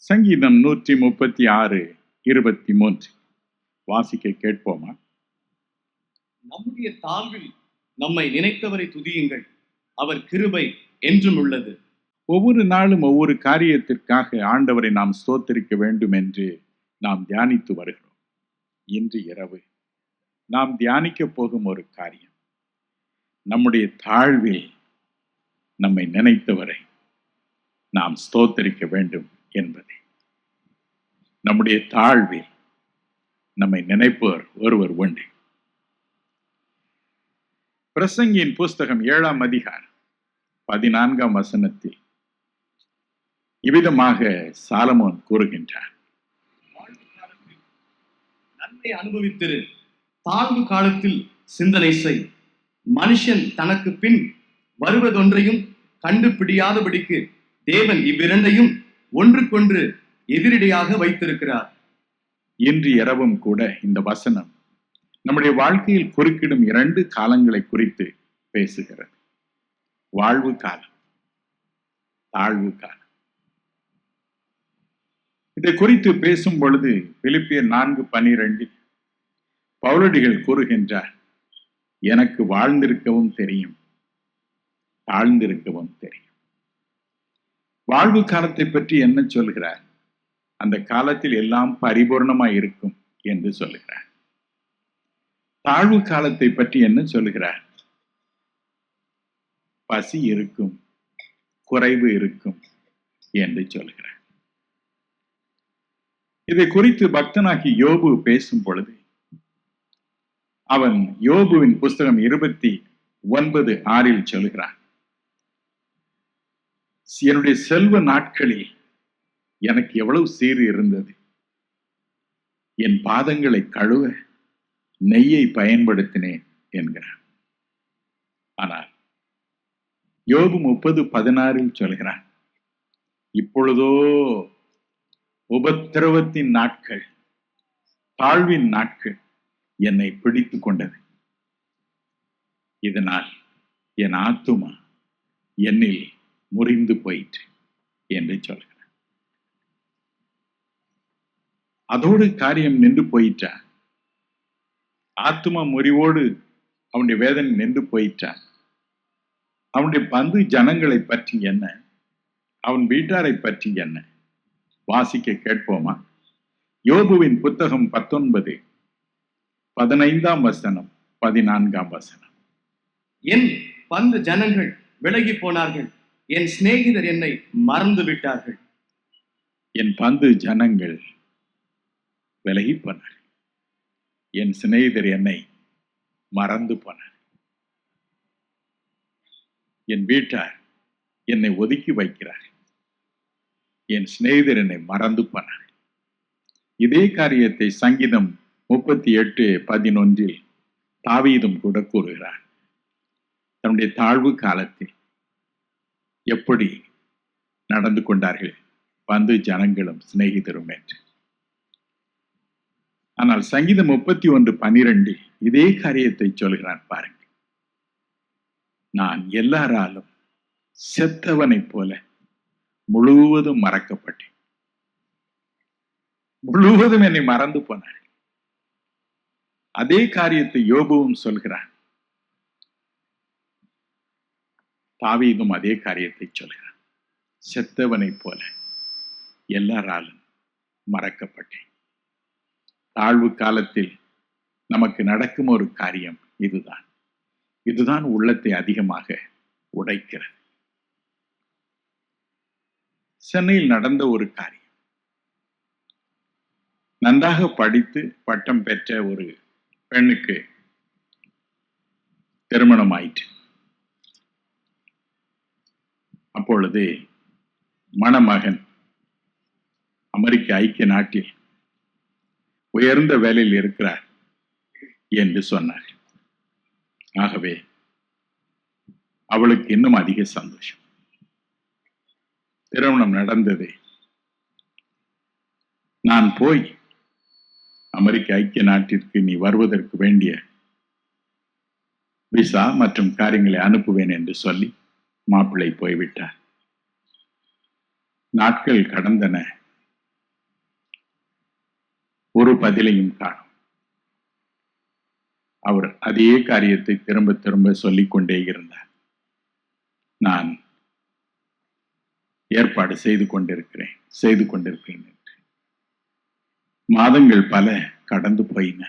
சங்கீதம் 136:23 வாசிக்க கேட்போமா? நம்முடைய தாழ்வில் நம்மை நினைத்தவரை துதியுங்கள், அவர் கிருபை என்றும் உள்ளது. ஒவ்வொரு நாளும் ஒவ்வொரு காரியத்திற்காக ஆண்டவரை நாம் ஸ்தோத்திரிக்க வேண்டும் என்று நாம் தியானித்து வருகிறோம். இன்று இரவு நாம் தியானிக்க போகும் ஒரு காரியம், நம்முடைய தாழ்வில் நம்மை நினைத்தவரை நாம் ஸ்தோத்திரிக்க வேண்டும் என்பதே. நம்முடைய தாழ்வில் நம்மை நினைப்பவர் ஒருவர் உண்டு. பிரசங்கியின் புஸ்தகம் 7ஆம் அதிகாரம் 14ஆம் வசனத்தில் இவ்விதமாக சாலமோன் கூறுகின்றார்: நன்மை அனுபவித்திரு, தாழ்வு காலத்தில் சிந்தனை செய். மனுஷன் தனக்கு பின் வருவதொன்றையும் கண்டுபிடியாதபடிக்கு தேவன் இவ்விரண்டையும் ஒன்றுக்கொன்று எதிரிடையாக வைத்திருக்கிறார். இன்று இரவும் கூட இந்த வசனம் நம்முடைய வாழ்க்கையில் குறுக்கிடும் 2 காலங்களை குறித்து பேசுகிறது. வாழ்வு காலம், தாழ்வு காலம். இதை குறித்து பேசும் பொழுது பிலிப்பியர் 4:12 பவுலடிகள் கூறுகின்றார், எனக்கு வாழ்ந்திருக்கவும் தெரியும், தாழ்ந்திருக்கவும் தெரியும். வாழ்வு காலத்தை பற்றி என்ன சொல்கிறார்? அந்த காலத்தில் எல்லாம் பரிபூர்ணமாய் இருக்கும் என்று சொல்லுகிறார். தாழ்வு காலத்தை பற்றி என்ன சொல்லுகிறார்? பசி இருக்கும், குறைவு இருக்கும் என்று சொல்கிறார். இதை குறித்து பக்தனாகி யோபு பேசும் பொழுது அவன் யோபுவின் புஸ்தகம் 29:6 சொல்கிறான், என்னுடைய செல்வ நாட்களில் எனக்கு எவ்வளவு சீர் இருந்தது, என் பாதங்களை கழுவ நெய்யை பயன்படுத்தினேன் என்கிறான். ஆனால் யோபு 30:16 சொல்கிறான், இப்பொழுதோ உபத்திரவத்தின் நாட்கள், தாழ்வின் நாட்கள் என்னை பிடித்து கொண்டது, இதனால் என் ஆத்துமா என்னில் முறிந்து போயிற்று என்று சொல்கிறார். அதோடு காரியம் நின்று போயிற்றா? ஆத்துமா முறிவோடு அவனுடைய வேதனை நின்று போயிற்றா? அவனுடைய பந்து ஜனங்களை பற்றி என்ன, அவன் வீட்டாரை பற்றி என்ன? வாசிக்க கேட்போமா? யோபுவின் புத்தகம் 19:15ஆம் வசனம் 14ஆம் வசனம். என் பந்து ஜனங்கள் விலகி போனார்கள், என் சிநேகிதர் என்னை மறந்து விட்டார்கள். என் பந்து ஜனங்கள் விலகி போனார், என் சிநேகிதர் என்னை மறந்து போனார், என் வீட்டார் என்னை ஒதுக்கி வைக்கிறார், என் சிநேகிதர் என்னை மறந்து போனார். இதே காரியத்தை சங்கீதம் 38:11 தாவீதும் கூட கூறுகிறார். தன்னுடைய தாழ்வு காலத்தில் எப்படி நடந்து கொண்டார்கள் பந்து ஜனங்களும் சிநேகிதரும் என்று. ஆனால் சங்கீதம் 31:12 இதே காரியத்தை சொல்கிறான் பாருங்க, நான் எல்லாராலும் செத்தவனைப் போல முழுவதும் மறக்கப்பட்டேன், முழுவதும் என்னை மறந்து போனார். அதே காரியத்தை யோபுவும் சொல்கிறான், தாவீதும் அதே காரியத்தை சொல்கிறான், செத்தவனைப் போல எல்லாராலும் மறக்கப்பட்டேன். தாழ்வு காலத்தில் நமக்கு நடக்கும் ஒரு காரியம் இதுதான் உள்ளத்தை அதிகமாக உடைக்கிறது. சென்னையில் நடந்த ஒரு காரியம், நன்றாக படித்து பட்டம் பெற்ற ஒரு பெண்ணுக்கு திருமணம் ஆயிற்று. அப்பொழுது மணமகன் அமெரிக்க ஐக்கிய நாட்டில் உயர்ந்த வேலையில் இருக்கிறார் என்று சொன்னார். ஆகவே அவளுக்கு இன்னும் அதிக சந்தோஷம். திருமணம் நடந்தது. நான் போய் அமெரிக்க ஐக்கிய நாட்டிற்கு நீ வருவதற்கு வேண்டிய விசா மற்றும் காரியங்களை அனுப்புவேன் என்று சொல்லி மாப்பிள்ளை போய்விட்டார். நாட்கள் கடந்தன. ஒரு பதிலையும் காணோம். அவர் அதே காரியத்தை திரும்ப திரும்ப சொல்லிக் கொண்டே இருந்தார். நான் ஏற்பாடு செய்து கொண்டிருக்கிறேன் என்று. மாதங்கள் பல கடந்து போயின.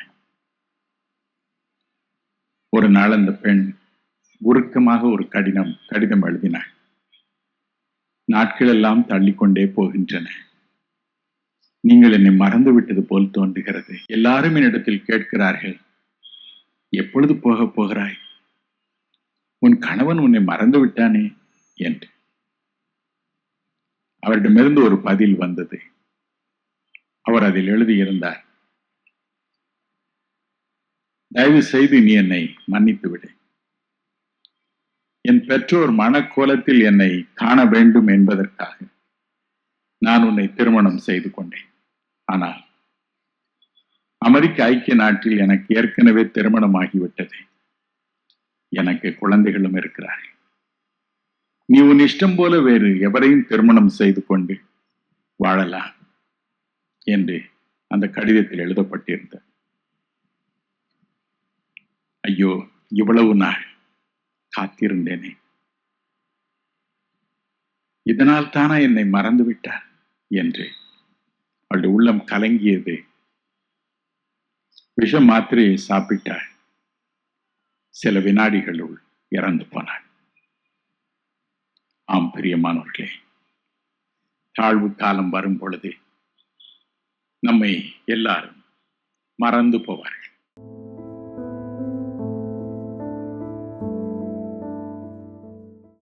ஒரு நாள் அந்த பெண் உருக்கமாக ஒரு கடிதம் எழுதினாள். நாட்கள் எல்லாம் தள்ளிக்கொண்டே போகின்றன. நீங்கள் என்னை மறந்து விட்டது போல் தோன்றுகிறது. எல்லாரும் என்னிடத்தில் கேட்கிறார்கள், எப்பொழுது போகப் போகிறாய்? உன் கணவன் உன்னை மறந்து விட்டானே என்று. அவரிடமிருந்து ஒரு பதில் வந்தது. அவர் அதில் எழுதியிருந்தார், தயவு செய்து நீ என்னை மன்னித்து விடு. என் பெற்றோர் மனக்கோலத்தில் என்னை காண வேண்டும் என்பதற்காக நான் உன்னை திருமணம் செய்து கொண்டேன். ஆனால் அமெரிக்க ஐக்கிய நாட்டில் எனக்கு ஏற்கனவே திருமணமாகிவிட்டது. எனக்கு குழந்தைகளும் இருக்கிறார்கள். நீ உன் இஷ்டம் போல வேறு எவரையும் திருமணம் செய்து கொண்டு வாழலாம் என்று அந்த கடிதத்தில் எழுதப்பட்டிருந்தது. ஐயோ, இவ்வளவு நாள் காத்திருந்தேனே, இதனால் தானா என்னை மறந்து விட்டார் என்று அவளுடைய உள்ளம் கலங்கியது. விஷ மாத்திரையை சாப்பிட்டாள். சில வினாடிகளுள் இறந்து போனாள். ஆம் பிரியமானவர்களே, தாழ்வு காலம் வரும் பொழுது நம்மை எல்லாரும் மறந்து போவார்கள்.